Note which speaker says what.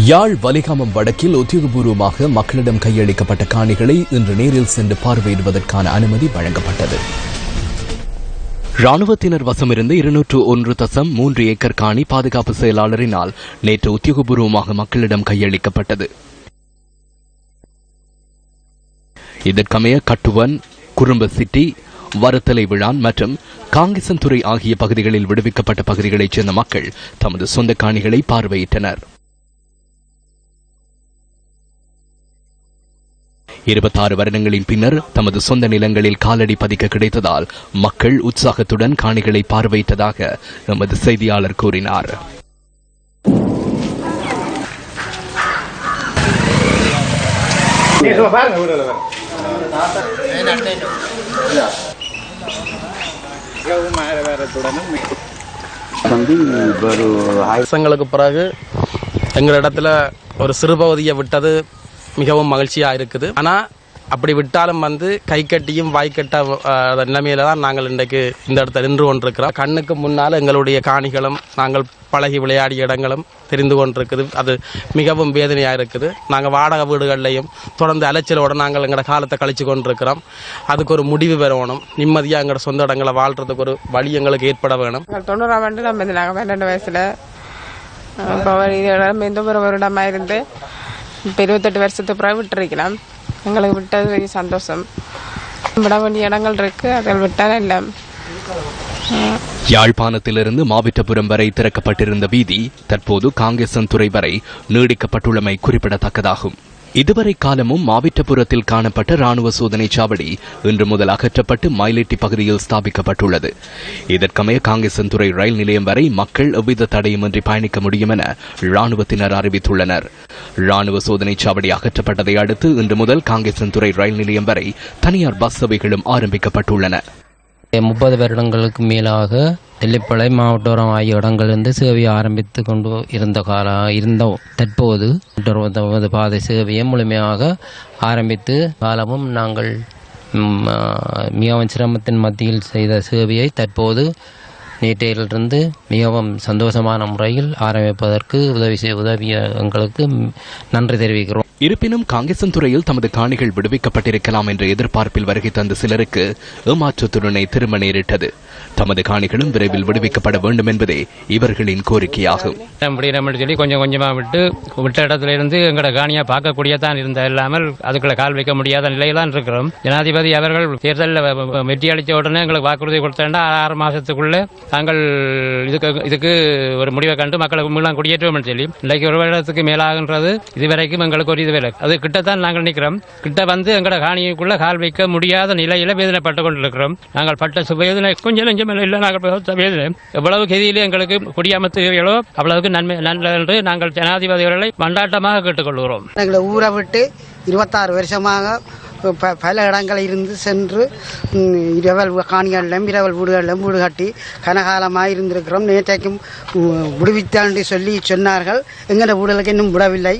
Speaker 1: யாழ் வலிகாமம் வடக்கில் உத்தியோகபூர்வமாக மக்களிடம் கையளிக்கப்பட்ட காணிகளை இன்று நேரில் சென்று பார்வையிடுவதற்கான அனுமதி வழங்கப்பட்டது. ராணுவத்தினர் வசமிருந்து 201.3 ஏக்கர் காணி பாதுகாப்பு செயலாளரினால் நேற்று உத்தியோகபூர்வமாக மக்களிடம் கையளிக்கப்பட்டது. இதற்கமைய கட்டுவன், குறும்ப சிட்டி, வரத்தலை விழான் மற்றும் காங்கிசன்துறை ஆகிய பகுதிகளில் விடுவிக்கப்பட்ட பகுதிகளைச் சேர்ந்த மக்கள் தமது சொந்த காணிகளை பார்வையிட்டனர். 26 வருடங்களின் பின்னர் தமது சொந்த நிலங்களில் காலடி பதிக்க கிடைத்ததால் மக்கள் உற்சாகத்துடன் காணிகளை பார்வையிட்டதாக எமது செய்தியாளர் கூறினார்.
Speaker 2: வருஷங்களுக்கு பிறகு எங்களிடத்துல ஒரு சிறுபகுதியை விட்டது மிகவும் மகிழ்ச்சியாக இருக்குது. ஆனால் அப்படி விட்டாலும் கை கட்டியும் வாய்க்கட்ட நிலைமையில தான் நாங்கள் இன்றைக்கு இந்த இடத்துல நின்று கொண்டிருக்கிறோம். கண்ணுக்கு முன்னால் எங்களுடைய காணிகளும் நாங்கள் பழகி விளையாடிய இடங்களும் தெரிந்து கொண்டிருக்குது. அது மிகவும் வேதனையாக இருக்குது. நாங்கள் வாடகை வீடுகள்லையும் தொடர்ந்து அலைச்சலோடு நாங்கள் எங்களோட காலத்தை கழிச்சு கொண்டிருக்கிறோம். அதுக்கு ஒரு முடிவு பெறணும். நிம்மதியாக எங்களோட சொந்த இடங்களை வாழ்றதுக்கு ஒரு வழி எங்களுக்கு ஏற்பட வேணும்.
Speaker 3: 90ஆம் ஆண்டு நம்ம நாங்கள் 12 வயசில் எந்த ஒரு வருடமாக இருந்து இப்போ 28 வருஷத்துக்கு பிறகு விட்டுருக்கலாம். எங்களுக்கு விட்டது பெரிய சந்தோஷம். விட வேண்டிய இடங்கள் இருக்கு, அதில் விட்டால் எல்லாம்.
Speaker 1: யாழ்ப்பாணத்திலிருந்து மாவிட்டபுரம் வரை திறக்கப்பட்டிருந்த வீதி தற்போது காங்கேசன்துறை வரை நீடிக்கப்பட்டுள்ளமை குறிப்பிடத்தக்கதாகும். இதுவரை காலமும் மாவிட்டபுரத்தில் காணப்பட்ட ராணுவ சோதனை சாவடி இன்று முதல் அகற்றப்பட்டு மயிலிட்டி பகுதியில் ஸ்தாபிக்கப்பட்டுள்ளது. இதற்கமைய காங்கேசன்துறை ரயில் நிலையம் வரை மக்கள் எவ்வித தடையுமின்றி பயணிக்க முடியும் என ராணுவத்தினர் அறிவித்துள்ளனர். ராணுவ சோதனை சாவடி அகற்றப்பட்டதை அடுத்து இன்று முதல் காங்கேசன்துறை ரயில் நிலையம் வரை தனியார் பஸ் சேவைகளும் ஆரம்பிக்கப்பட்டுள்ளன.
Speaker 4: 30 வருடங்களுக்கு மேலாக தெல்லிப்பளை மாவட்டோரம் ஆகிய இடங்களிலிருந்து சேவையை ஆரம்பித்து கொண்டு இருந்தோம். தற்போது பாதை சேவையை முழுமையாக ஆரம்பித்து காலமும் நாங்கள் மிகவும் சிரமத்தின் மத்தியில் செய்த சேவையை தற்போது நேற்றையிலிருந்து மிகவும் சந்தோஷமான முறையில் ஆரம்பிப்பதற்கு உதவிய எங்களுக்கு நன்றி தெரிவிக்கிறோம்.
Speaker 1: இருப்பினும் காங்கேசன்துறையில் தமது காணிகள் விடுவிக்கப்பட்டிருக்கலாம் என்ற எதிர்பார்ப்பில் வருகை தந்த சிலருக்கு ஏமாற்றத்துடனே திரும்ப நேரிட்டது. தமது காணிகளும் விரைவில் விடுவிக்கப்பட வேண்டும் என்பதே இவர்களின் கோரிக்கையாகும்.
Speaker 5: சொல்லி கொஞ்சம் கொஞ்சமா விட்ட இடத்துல இருந்து எங்களோட காணியா பார்க்கக்கூடியதான் இருந்த இல்லாமல் அதுக்குள்ள கால் வைக்க முடியாத நிலையில்தான் இருக்கிறோம். ஜனாதிபதி அவர்கள் தேர்தலில் வெற்றி அளித்த உடனே எங்களுக்கு வாக்குறுதி கொடுத்தா 6 மாசத்துக்குள்ள தாங்கள் இதுக்கு ஒரு முடிவை கண்டு மக்களுக்கு மீளம் குடியேற்றுவோம் சொல்லி இன்றைக்கு ஒரு வருடத்துக்கு மேலாகின்றது. இதுவரைக்கும் எங்களுக்கு ஒரு இது வேலை அது கிட்டத்தான் நாங்கள் நிற்கிறோம். கிட்ட எங்களோட காணிக்குள்ள கால் வைக்க முடியாத நிலையில வேதனைப்பட்டுக் கொண்டிருக்கிறோம். நாங்கள் பட்ட வேதனை கொஞ்சம் நெஞ்சம் இல்லை. நாங்கள் வேதனை எவ்வளவு கதியிலே எங்களுக்கு குடியமர்த்துகிறீர்களோ அவ்வளவுக்கு நன்மை என்று நாங்கள் ஜனாதிபதிகளை மண்டாட்டமாக கேட்டுக்கொள்கிறோம்.
Speaker 6: எங்களை ஊரை விட்டு 26 வருஷமாக பல இடங்களில் இருந்து சென்று இரவல் காணிகளிலும் இரவல் வீடுகளிலும் வீடு கட்டி கனகாலமாக இருந்திருக்கிறோம். நேற்றைக்கும் விடுவித்தாண்டு சொல்லி சொன்னார்கள். எங்களோட வீடுகளுக்கு இன்னும் விடவில்லை.